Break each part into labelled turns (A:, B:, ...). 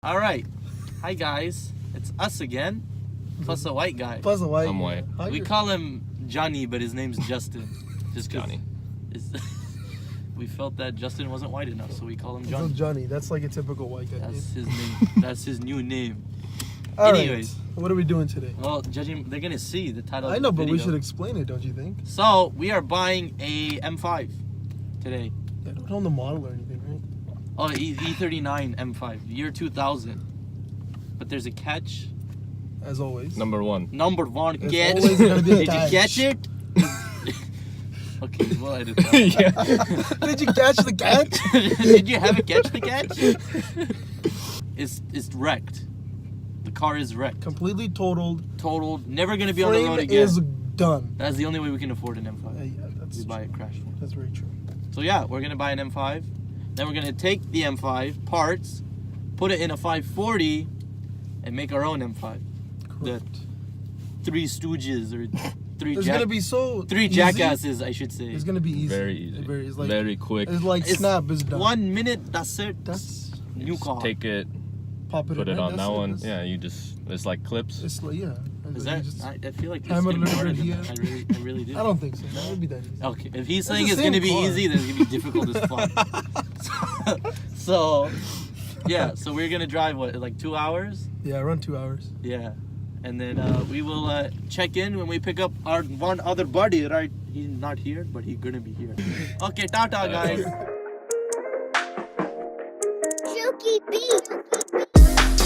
A: All right. Hi, guys. It's us again. Plus a white guy.
B: Plus a white.
C: I'm white.
A: We call him Johnny, but his name's Justin. Just 'cause
C: Johnny.
A: we felt that Justin wasn't white enough, so we call him
B: So
A: Johnny.
B: Johnny. That's like a typical white guy.
A: That's his name. That's his new name.
B: All
A: Anyways.
B: right. What are we doing today?
A: Well, judging, they're gonna see the title.
B: I know,
A: of the
B: but we
A: video.
B: should explain it, don't you think?
A: So we are buying a M5 today.
B: Yeah, don't tell them the model or anything, right?
A: Oh, e39 M5, year 2000. But there's a catch.
B: As always.
C: Number one.
A: Number one,
B: There's
A: catch.
B: always gonna be a
A: Did
B: catch.
A: you catch it? Okay, well I did that.
B: Did you catch the catch?
A: Did you have a catch the catch? It's wrecked. The car is wrecked.
B: Completely totaled.
A: Totaled. Never gonna be on the road
B: Frame
A: again.
B: is done.
A: That's the only way we can afford an M5.
B: Yeah, that's
A: We buy a
B: true.
A: crashed one.
B: That's very true.
A: So yeah, we're gonna buy an M5. Then we're gonna take the M5 parts, put it in a 540, and make our own M5.
B: Correct.
A: Three Stooges or three
B: It's gonna be so
A: three
B: easy.
A: jackasses, I should say.
B: It's gonna be easy.
C: Very easy.
B: It's like,
C: Very quick.
B: It's like
A: It's
B: snap is done.
A: 1 minute. That's it.
B: That's
A: New car.
C: Take it,
B: pop it.
C: put
B: in,
C: it on
B: that's
C: that one.
B: That's-
C: Yeah, you just, it's like clips.
B: It's like
A: Is
B: yeah. You
A: that?
B: just-
A: I feel like it's
B: hammer
A: gonna
B: it
A: be
B: a
A: harder
B: little
A: than
B: bit
A: that. I really do.
B: I don't think so. That would be that easy.
A: Okay, if he's
B: It's
A: saying
B: the
A: it's
B: same
A: gonna be
B: car.
A: easy, then it's gonna be difficult as fuck. so, yeah. So we're gonna drive what, like 2 hours?
B: Yeah, around 2 hours.
A: Yeah. And then we will check in when we pick up our one other buddy, right? He's not here, but he's gonna be here. Okay, tata, guys.
D: Silky beat.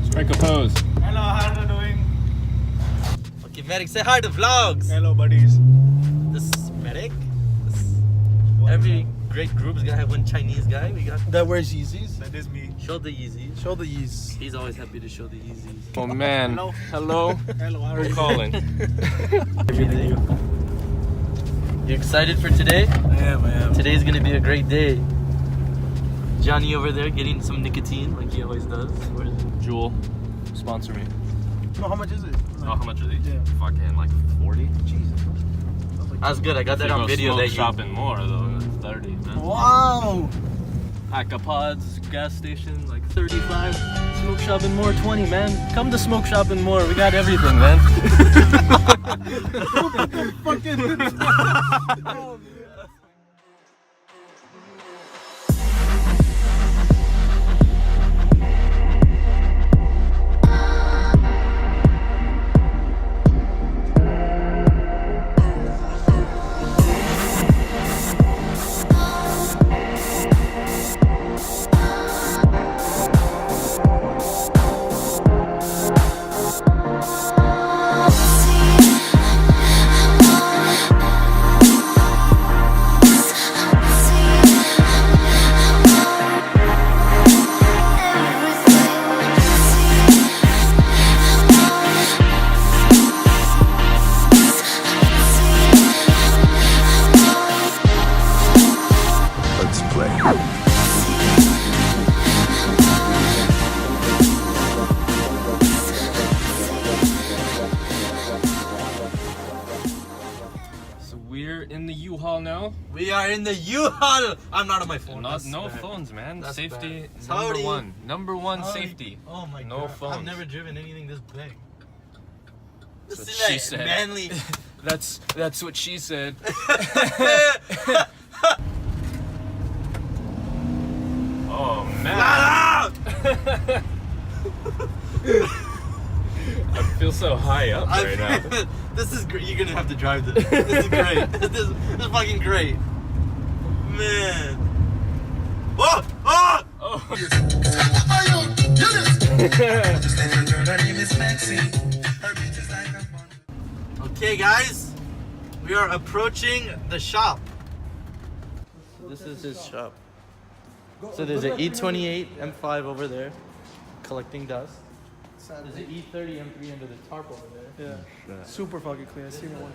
C: Strike a pose.
E: Hello, how are you doing?
A: Okay, Medic, say hi to vlogs.
E: Hello, buddies.
A: This is Medic. Every great group is gonna have one Chinese guy. We got
B: That wears Yeezys.
E: That is me.
A: show the Yeezys.
B: Show the Yeezys.
A: He's always happy to show the Yeezys.
C: Oh man.
E: Hello.
C: Hello.
E: Hello, how are
C: Who's
E: you?
C: calling?
A: You excited for today?
E: I am.
A: Today's gonna be a great day. Johnny over there getting some nicotine like he always does. Where is it?
C: Jewel, sponsor me.
B: No, how much is it?
C: Oh, how much are these?
B: Yeah.
C: Fucking like 40.
B: Jesus.
A: That's good. I got that
C: If you
A: on
C: go
A: video.
C: smoke
A: That you.
C: shopping more though, it's 30. Man.
B: Wow.
A: Acapods gas station like 35. Smoke shopping more 20, man. Come to smoke shopping more. We got everything, man.
B: Fucking.
F: Let's play.
C: So we're in the U-Haul now.
A: We are in the U-Haul. I'm not on my phone.
C: Not,
A: That's
C: no
A: bad.
C: phones, man.
A: That's
C: Safety
A: bad.
C: number
A: Howdy.
C: one. Number one
A: Howdy.
C: safety.
A: Oh my
C: No
A: god.
C: phones.
A: I've never driven anything this big.
C: That's what
A: This
C: she
A: is
C: said.
A: manly.
C: That's what she said. Oh man. I feel so high up right now.
A: This is great. You're gonna have to drive this. This is great. This is fucking great. Man. Oh! Oh! Okay, guys. We are approaching the shop. This is his shop. So there's an E28 M5 over there, collecting dust. There's an E30 M3 under the tarp over there.
E: Yeah. Super fucking clean. I seen one.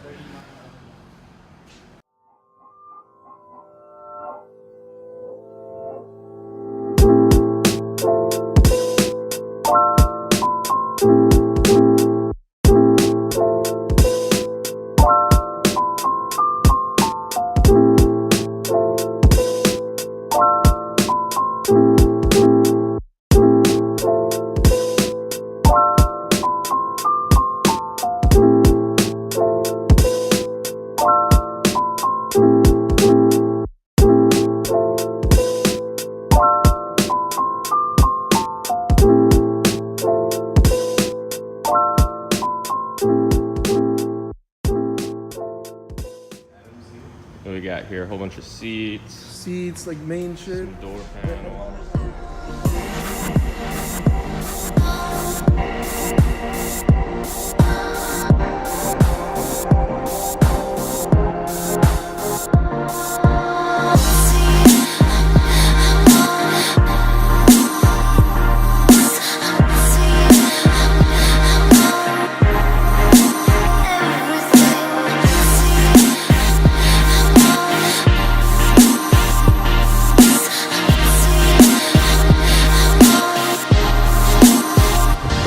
G: What we got here? A whole bunch of seats,
E: Seats, like main shit.
G: some door panels.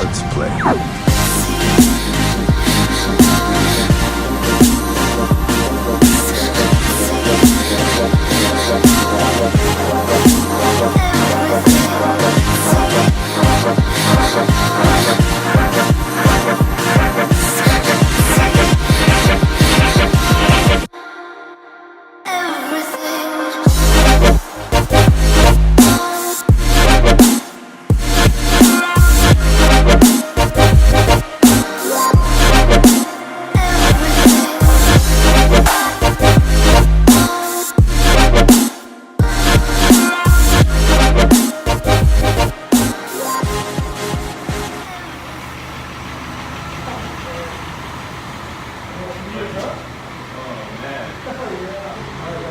F: Let's play.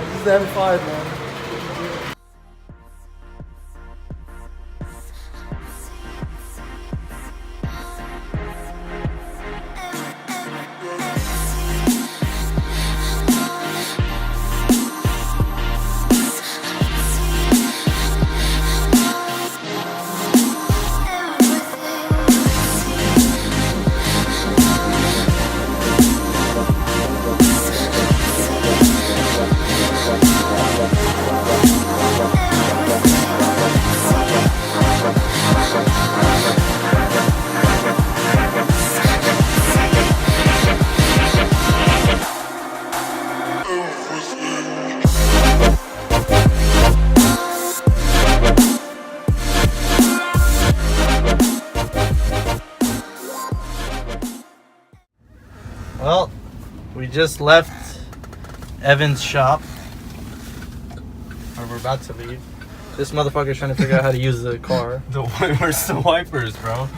E: This is the M5, man.
A: Well, we just left Evan's shop. Or we're about to leave. This motherfucker's trying to figure out how to use the car.
C: Where's the wipers, bro?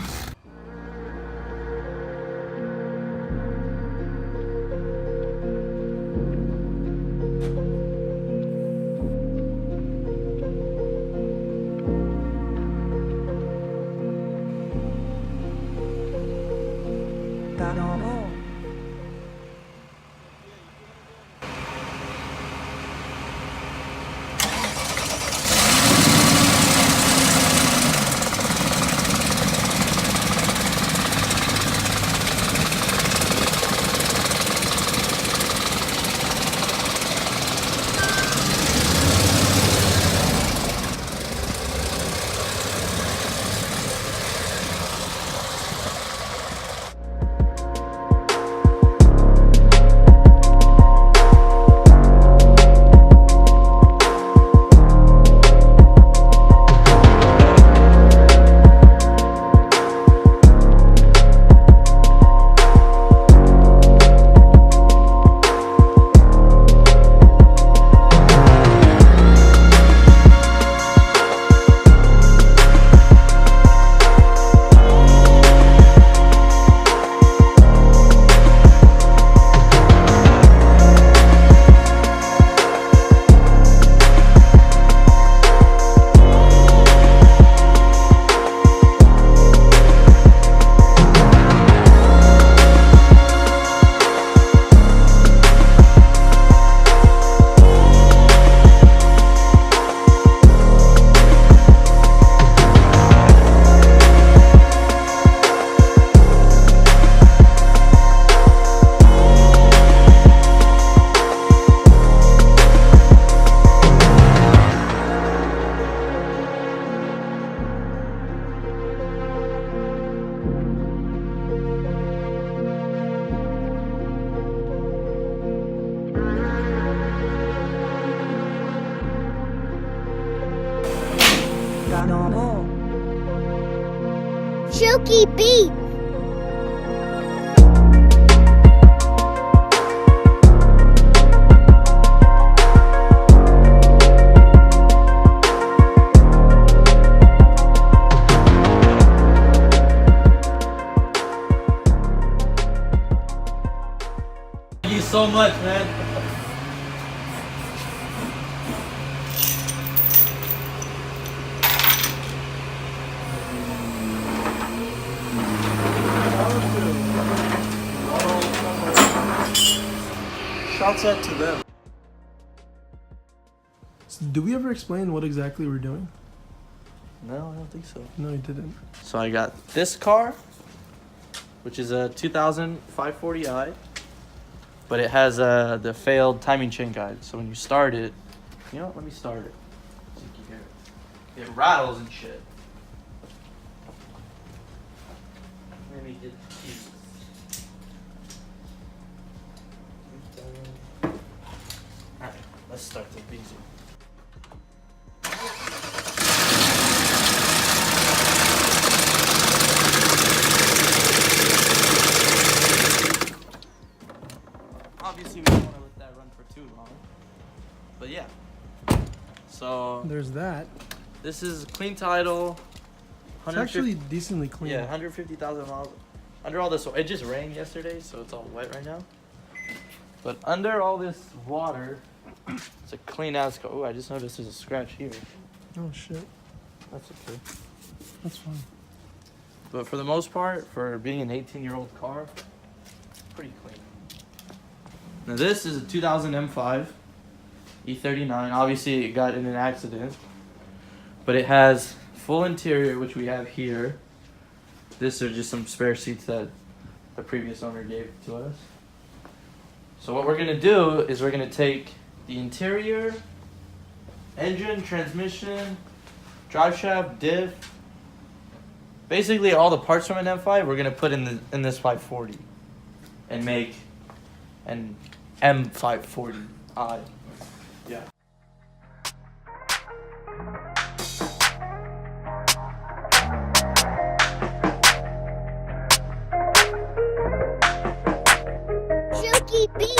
D: Shooky beat.
A: Thank you so much, man.
E: Shouts out to them. So did we ever explain what exactly we're doing?
A: No, I don't think so.
E: No, you didn't.
A: So I got this car, which is a 2000 540i, but it has the failed timing chain guide. So when you start it, you know what? Let me start it. So you can hear it. It rattles and shit. Let me get the keys. Alright, let's start the easy. Obviously, we don't want to let that run for too long. But yeah. So,
E: There's that.
A: this is clean title.
E: It's actually decently clean.
A: Yeah, 150,000 miles. Under all this, it just rained yesterday, so it's all wet right now. But under all this water, it's a clean ass car. Oh, I just noticed there's a scratch here.
E: Oh shit.
A: That's okay.
E: That's fine.
A: But for the most part, for being an 18-year-old car, pretty clean. Now this is a 2000 M5 e39. Obviously, it got in an accident, but it has full interior, which we have here. This are just some spare seats that the previous owner gave to us. So what we're gonna do is we're gonna take the interior, engine, transmission, drive shaft, diff, basically all the parts from an M5 we're gonna put in this 540 and make an M540i. Yeah.
D: Shooky beat.